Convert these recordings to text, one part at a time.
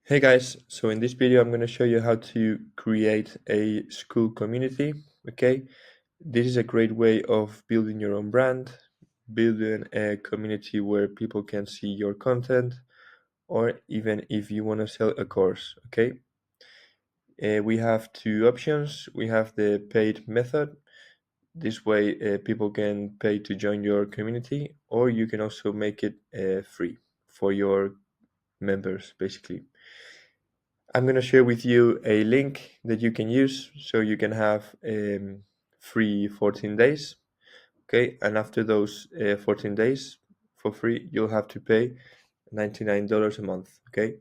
Hey guys, so in this video I'm going to show you how to create a Skool community. Okay, this is a great way of building your own brand, building a community where people can see your content, or even if you want to sell a course. Okay, we have two options. We have the paid method. This way people can pay to join your community, or you can also make it free for your members basically. I'm going to share with you a link that you can use so you can have free 14 days. Okay, and after those 14 days for free, you'll have to pay $99 a month. Okay,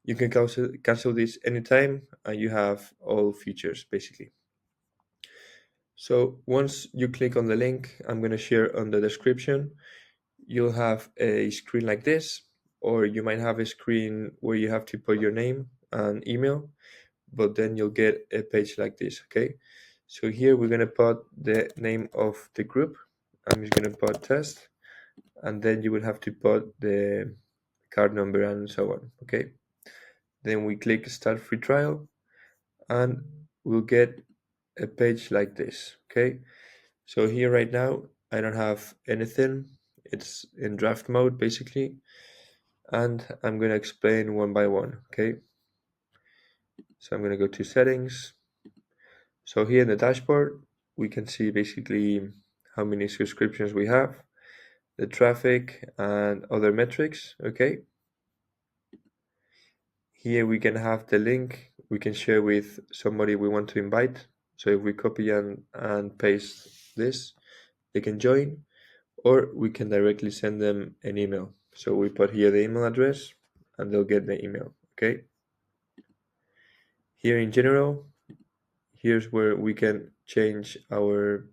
you can cancel this anytime and you have all features basically. So once you click on the link, I'm going to share on the description, you'll have a screen like this, or you might have a screen where you have to put your name and email, but then you'll get a page like this. Okay, so here we're going to put the name of the group. I'm just going to put test, and then you will have to put the card number and so on. Okay, then we click start free trial and we'll get a page like this. Okay, so here right now I don't have anything, it's in draft mode basically, and I'm going to explain one by one. Okay, so I'm going to go to settings. So here in the dashboard, we can see basically how many subscriptions we have, the traffic and other metrics. Okay. Here we can have the link we can share with somebody we want to invite. So if we copy and paste this, they can join, or we can directly send them an email. So we put here the email address and they'll get the email. Okay. Here in general, here's where we can change our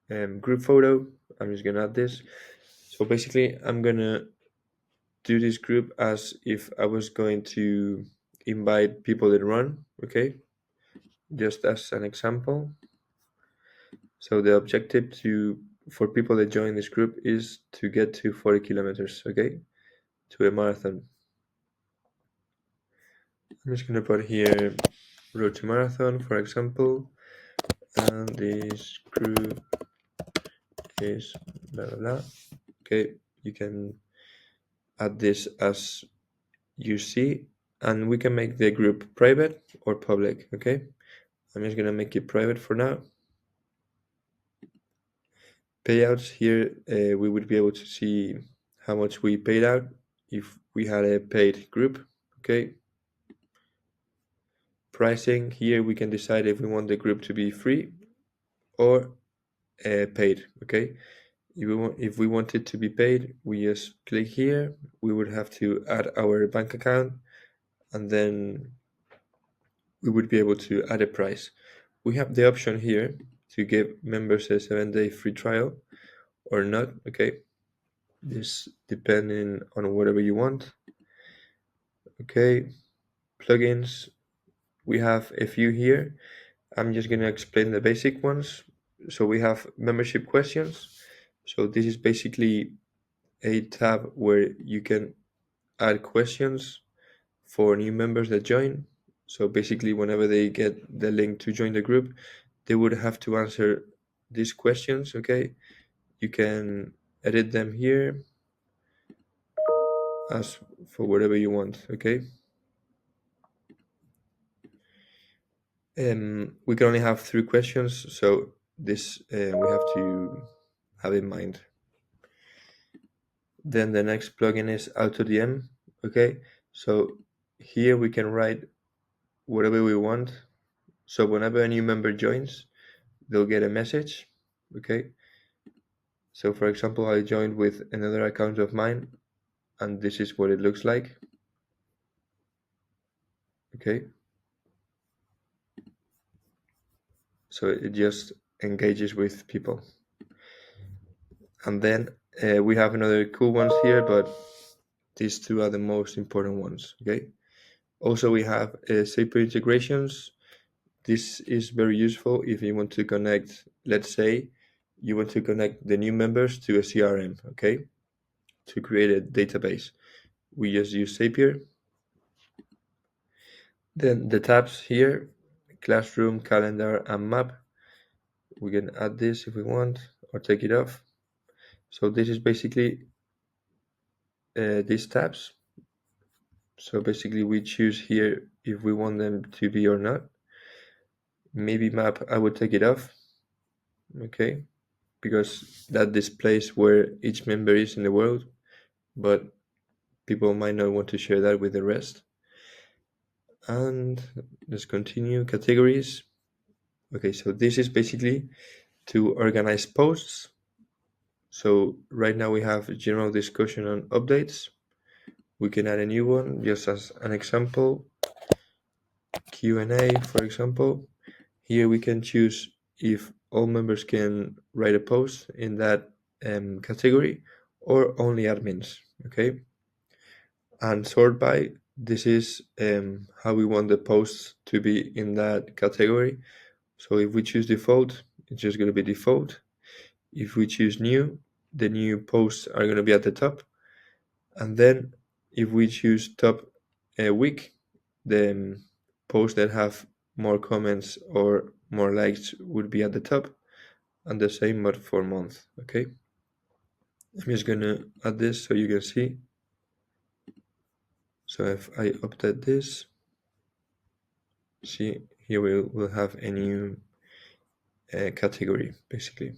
group photo. I'm just gonna add this. So basically I'm gonna do this group as if I was going to invite people that run. Okay, just as an example. So the objective for people that join this group is to get to 40 kilometers. Okay, to a marathon. I'm just gonna put here road to marathon, for example, and this group is blah blah blah. Okay, you can add this as you see, and we can make the group private or public. Okay, I'm just gonna make it private for now. Payouts here, we would be able to see how much we paid out if we had a paid group. Okay, pricing here, we can decide if we want the group to be free or paid. Okay, if we want it to be paid, we just click here. We would have to add our bank account, and then we would be able to add a price. We have the option here to give members a 7-day free trial or not. Okay, this depending on whatever you want. Okay, plugins, we have a few here. I'm just going to explain the basic ones. So we have membership questions. So this is basically a tab where you can add questions for new members that join. So basically whenever they get the link to join the group, they would have to answer these questions. Okay, you can edit them here as for whatever you want. Okay, we can only have 3 questions, so this we have to have in mind. Then the next plugin is auto DM. Okay, so here we can write whatever we want. So whenever a new member joins, they'll get a message. Okay, so for example, I joined with another account of mine, and this is what it looks like. Okay, so it just engages with people. And then we have another cool ones here, but these two are the most important ones. Okay, also we have SAP integrations. This is very useful if you want to connect, let's say you want to connect the new members to a CRM. Okay, to create a database. we just use Zapier. Then the tabs here, classroom, calendar, and map. We can add this if we want or take it off. So this is basically these tabs. So basically we choose here if we want them to be or not. Maybe map, I would take it off, okay, because that displays where each member is in the world, but people might not want to share that with the rest. And let's continue. Categories. Okay, so this is basically to organize posts. So right now we have a general discussion on updates. We can add a new one just as an example. Q&A, for example. Here we can choose if all members can write a post in that category or only admins, okay? And sort by, this is how we want the posts to be in that category. So if we choose default, it's just going to be default. If we choose new, the new posts are going to be at the top. And then if we choose top week, the posts that have more comments or more likes would be at the top, and the same but for month. Okay, I'm just gonna add this so you can see. So if I update this, see here we'll have a new category basically.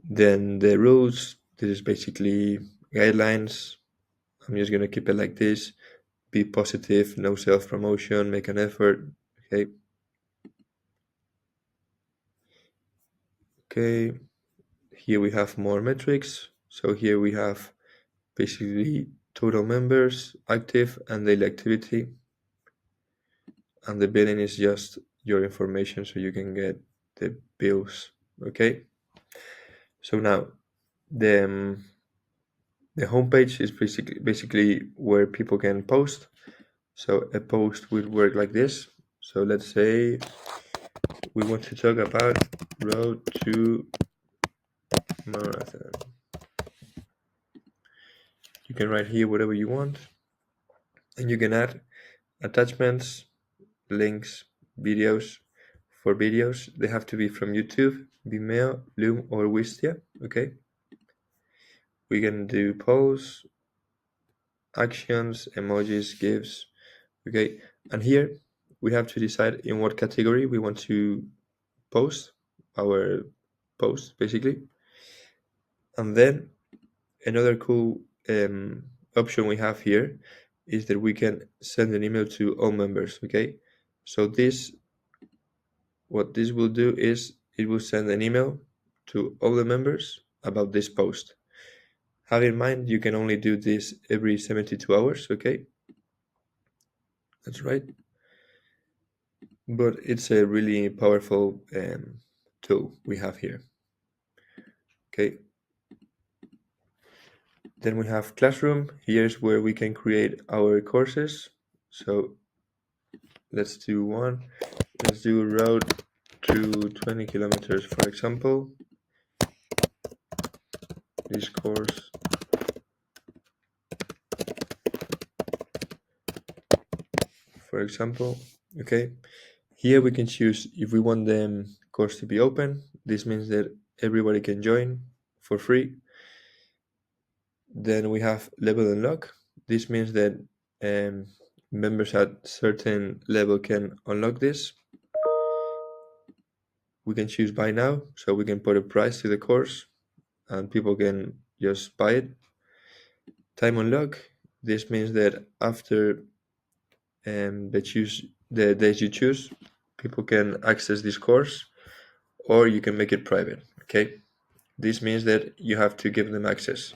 Then the rules, this is basically guidelines. I'm just gonna keep it like this. Be positive, no self-promotion, make an effort. Okay. Okay, here we have more metrics. So here we have basically total members, active, and daily activity. And the billing is just your information so you can get the bills. Okay. So now the the homepage is basically where people can post. So a post would work like this. So let's say we want to talk about road to marathon. You can write here whatever you want, and you can add attachments, links, videos. For videos, they have to be from YouTube, Vimeo, Loom, or Wistia. Okay. We can do polls, actions, emojis, GIFs. Okay, and here we have to decide in what category we want to post our post basically. And then another cool option we have here is that we can send an email to all members. Okay, so what this will do is it will send an email to all the members about this post. Have in mind you can only do this every 72 hours. Okay, that's right, but it's a really powerful tool we have here. Okay, then we have classroom. Here's where we can create our courses. So let's do one. Let's do road to 20 kilometers, for example. This course. For example, okay. Here we can choose if we want the course to be open. This means that everybody can join for free. Then we have level unlock. This means that members at certain level can unlock this. We can choose buy now, so we can put a price to the course and people can just buy it. Time unlock. This means that after the days you choose, people can access this course, or you can make it private. Okay, this means that you have to give them access.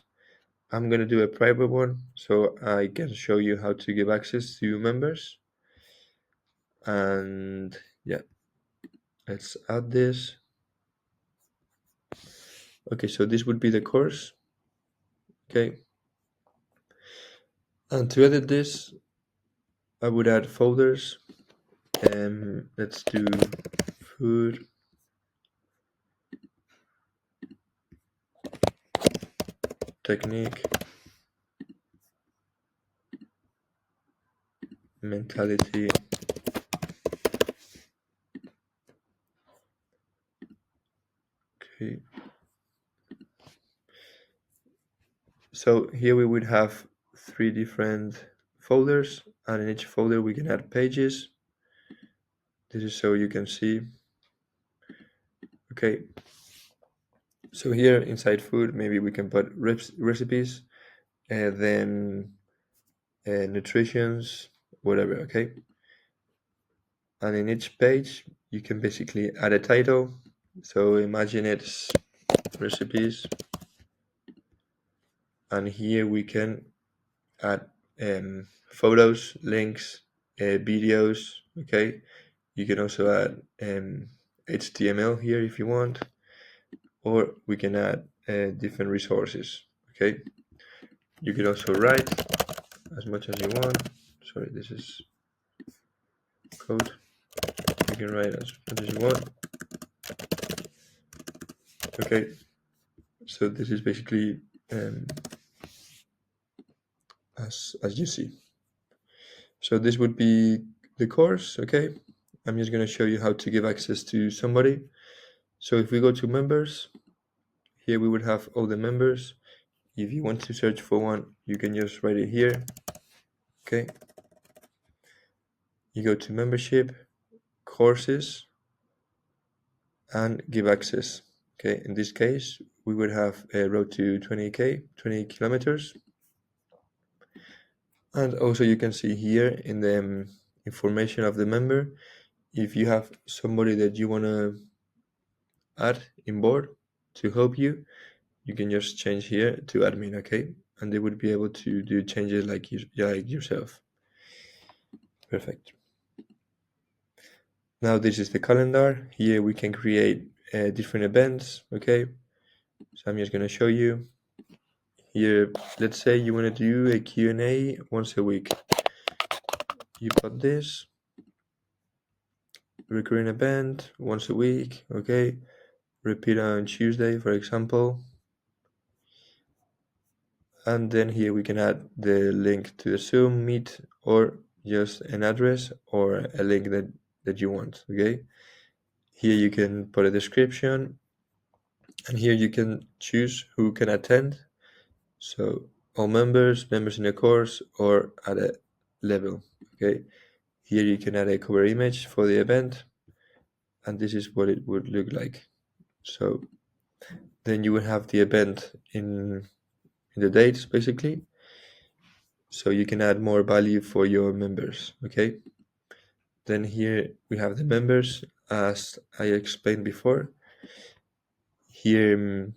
I'm gonna do a private one so I can show you how to give access to members. And yeah, let's add this. Okay, so this would be the course. Okay, and to edit this I would add folders. Let's do food, technique, mentality. Okay. So here we would have 3 different folders, and in each folder we can add pages. This is so you can see. Okay. So here inside food, maybe we can put recipes, and then nutritions, whatever. Okay. And in each page, you can basically add a title. So imagine it's recipes, and here we can add photos, links, videos. Okay, you can also add HTML here if you want, or we can add different resources. Okay, you can also write as much as you want. Sorry, this is code. You can write as much as you want. Okay, so this is basically as you see. So this would be the course. Okay, I'm just going to show you how to give access to somebody. So if we go to members, here we would have all the members. If you want to search for one, you can just write it here. Okay, you go to membership, courses, and give access. Okay, in this case we would have a road to 20k, 20 kilometers. And also you can see here in the information of the member, if you have somebody that you want to add in board to help you, you can just change here to admin. Okay, and they would be able to do changes like yourself. Perfect. Now this is the calendar. Here we can create different events. Okay, so I'm just going to show you here. Let's say you want to do a Q&A once a week. You put this recurring event once a week. Okay, repeat on Tuesday, for example. And then here we can add the link to the Zoom meet, or just an address or a link that you want. Okay, here you can put a description, and here you can choose who can attend. So all members in the course, or at a level. Okay, here you can add a cover image for the event, and this is what it would look like. So then you would have the event in the dates basically, so you can add more value for your members. Okay, then here we have the members as I explained before. Here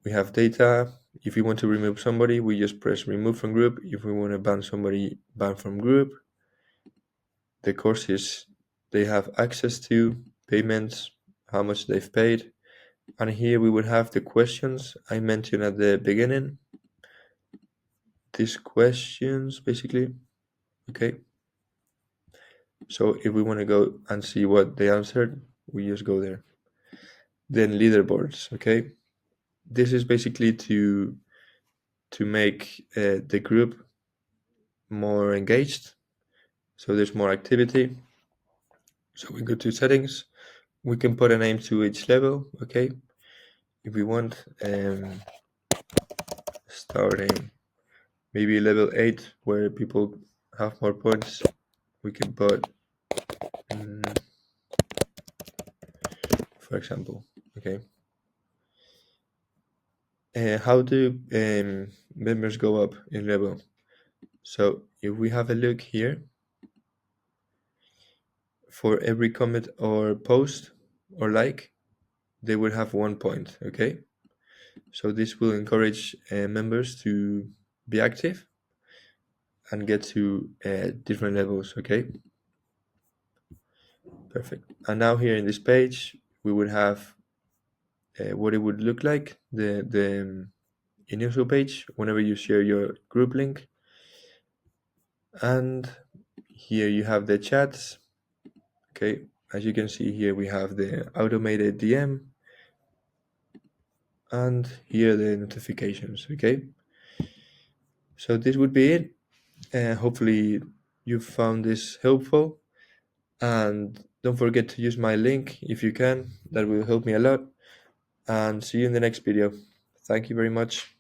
we have data. If we want to remove somebody, we just press remove from group. If we want to ban somebody, ban from group. The courses they have access to, payments, how much they've paid. And here we would have the questions I mentioned at the beginning. These questions basically. Okay, so if we want to go and see what they answered, we just go there. Then leaderboards. Okay, this is basically to make the group more engaged, so there's more activity. So we go to settings, we can put a name to each level. Okay, if we want starting maybe level 8 where people have more points, we can put for example. Okay, how do members go up in level? So if we have a look here, for every comment or post or like, they will have 1 point. Okay, so this will encourage members to be active and get to different levels. Okay, perfect. And now here in this page we would have what it would look like, the initial page whenever you share your group link. And here you have the chats. Okay, as you can see here we have the automated DM, and here the notifications. Okay, so this would be it. Hopefully you found this helpful, and don't forget to use my link if you can. That will help me a lot. And see you in the next video. Thank you very much.